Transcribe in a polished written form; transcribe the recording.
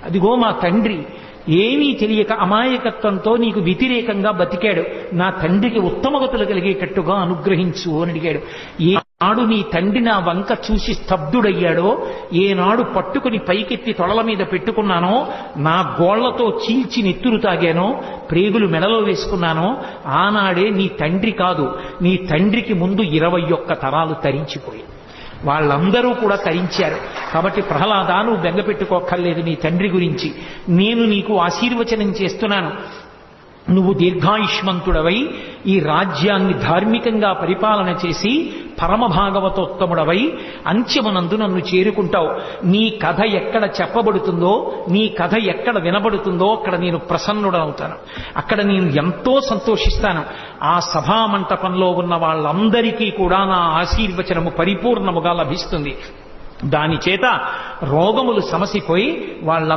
అదిగో మా తండ్రి ఏమీ తెలియక అమాయకత్వంతో నీకు వ్యతిరేకంగా బతికాడు, నా తండ్రికి ఉత్తమగతులు కలిగేటట్టుగా అనుగ్రహించు అని అడిగాడు. ఏనాడు నీ తండ్రి నా వంక చూసి స్తబ్దుడయ్యాడో, ఏనాడు పట్టుకుని పైకెత్తి తొడల మీద పెట్టుకున్నానో, నా గోళ్లతో చీల్చి నెత్తురు తాగానో, ప్రేగులు మెడలో వేసుకున్నానో, ఆనాడే నీ తండ్రి కాదు, నీ తండ్రికి ముందు 21 తరాలు తరించిపోయి వాళ్ళందరూ కూడా తరించారు. కాబట్టి ప్రహ్లాదా, నువ్వు బెంగపెట్టుకోక్కర్లేదు నీ తండ్రి గురించి. నేను నీకు ఆశీర్వచనం చేస్తున్నాను. నువ్వు దీర్ఘాయుష్మంతుడవై ఈ రాజ్యాన్ని ధార్మికంగా పరిపాలన చేసి పరమభాగవతోత్తముడవై అంత్యమునందు నన్ను చేరుకుంటావు. నీ కథ ఎక్కడ చెప్పబడుతుందో, నీ కథ ఎక్కడ వినబడుతుందో అక్కడ నేను ప్రసన్నుడవుతాను, అక్కడ నేను ఎంతో సంతోషిస్తాను. ఆ సభామంటపంలో ఉన్న వాళ్ళందరికీ కూడా నా ఆశీర్వచనము పరిపూర్ణముగా లభిస్తుంది. దాని చేత రోగములు సమసిపోయి వాళ్ళందరూ